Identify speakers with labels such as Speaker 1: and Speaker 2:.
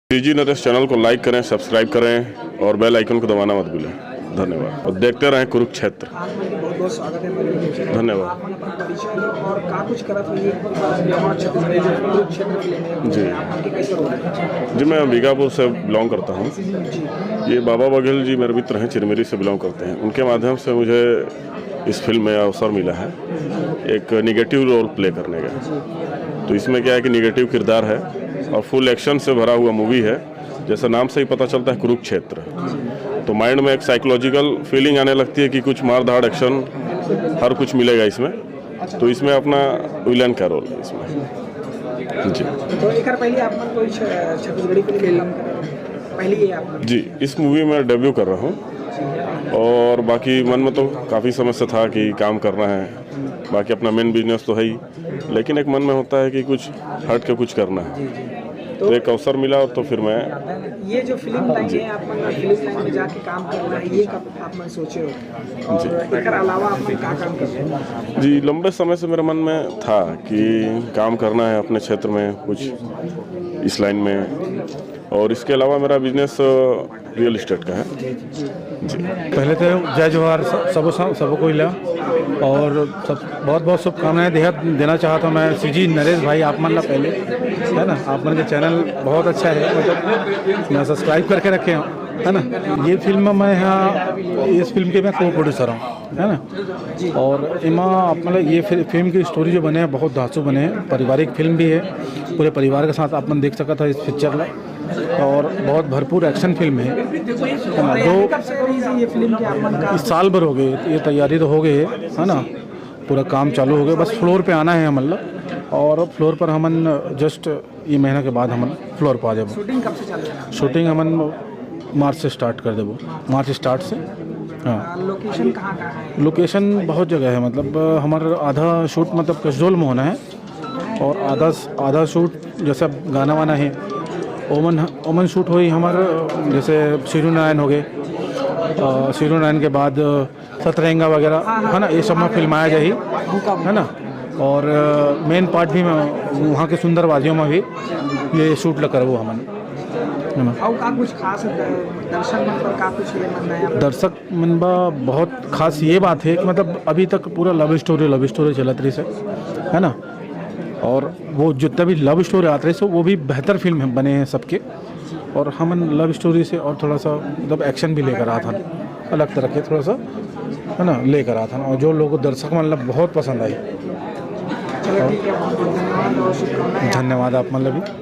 Speaker 1: CGNaresh channel को like करें, subscribe करें और बेल आइकन को दबाना मत भूलें। धन्यवाद और देखते रहें कुरुक्षेत्र।
Speaker 2: बहुत बहुत स्वागत है।
Speaker 1: धन्यवाद जी। मैं बीगापुर से बिलोंग करता हूँ। ये बाबा बघेल जी मेरे मित्र हैं, चिरमिरी से बिलोंग करते हैं। उनके माध्यम से मुझे इस फिल्म में अवसर मिला है एक निगेटिव रोल प्ले करने का। तो इसमें क्या है कि निगेटिव किरदार है और फुल एक्शन से भरा हुआ मूवी है। जैसा नाम से ही पता चलता है कुरुक्षेत्र, तो माइंड में एक साइकोलॉजिकल फीलिंग आने लगती है कि कुछ मार धाड़ एक्शन हर कुछ मिलेगा इसमें। तो इसमें अपना विलन का रोल है इसमें जी।
Speaker 2: तो एक पहले आप कोई छत्तीसगढ़ी फिल्म पहली है आप? जी,
Speaker 1: इस मूवी में डेब्यू कर रहा हूँ और बाकी मन में तो काफ़ी समय से था कि काम करना है। बाकी अपना मेन बिजनेस तो है ही, लेकिन एक मन में होता है कि कुछ हट के कुछ करना है। तो एक अवसर मिला और तो फिर मैं
Speaker 2: ये जो फिल्म लाइन है आप फिल्म लाइन में जाके काम करना है, ये कब आप मन सोचे हो और एक अलावा आप क्या काम करते हैं?
Speaker 1: जी, लंबे समय से मेरे मन में था कि काम करना है अपने क्षेत्र में कुछ इस लाइन में, और इसके अलावा मेरा बिजनेस रियल इस्टेट का है जी।
Speaker 3: पहले तो जय जोहार सबको हिला और सब बहुत बहुत शुभकामनाएं देना चाहता हूँ मैं CGNaresh भाई आप मन ला पहले है ना। आप मन के चैनल बहुत अच्छा है, मतलब मैं सब्सक्राइब करके रखे हूँ है ना। ये फिल्म मैं यहाँ इस फिल्म के मैं को प्रोड्यूसर हूँ है ना। और इमा मतलब ये फिल्म की स्टोरी जो बने हैं बहुत धांसू बने हैं, पारिवारिक फिल्म भी है, पूरे परिवार के साथ आप मन देख सका था इस पिक्चर ला। और बहुत भरपूर एक्शन फिल्म है। इस साल भर हो गए, ये तैयारी तो हो गई है ना, पूरा काम चालू हो गया, बस फ्लोर पे आना है मतलब। और फ्लोर पर हमन जस्ट ये महीना के बाद हमन फ्लोर पर आ जाए।
Speaker 2: शूटिंग कब से चालू है?
Speaker 3: शूटिंग हमन मार्च से स्टार्ट कर देबो, मार्च स्टार्ट से। हाँ,
Speaker 2: लोकेशन कहाँ है?
Speaker 3: लोकेशन बहुत जगह है, मतलब हमारा आधा शूट मतलब कसडोल में होना है और आधा शूट जैसा गाना वाना है ओमन शूट हुई हमारे, जैसे सीरू नारायण हो गए, सीरू नारायण के बाद सतरंगा वगैरह है ना, ये सब में फिल्माया जाए है ना। और मेन पार्ट भी वहाँ के सुंदर वादियों में भी ये शूट लग कर वो हमन है ना।
Speaker 2: कुछ खास
Speaker 3: दर्शक मनबा बहुत खास ये बात है कि मतलब अभी तक पूरा लव स्टोरी चलत रही है ना। और वो जितना भी लव स्टोरी आते रहे वो भी बेहतर फिल्म बने हैं सबके। और हम लव स्टोरी से और थोड़ा सा मतलब एक्शन भी लेकर आया था, अलग तरह के थोड़ा सा है ना लेकर आया था, और जो लोगों को दर्शक मतलब बहुत पसंद आई। धन्यवाद आप मतलब भी।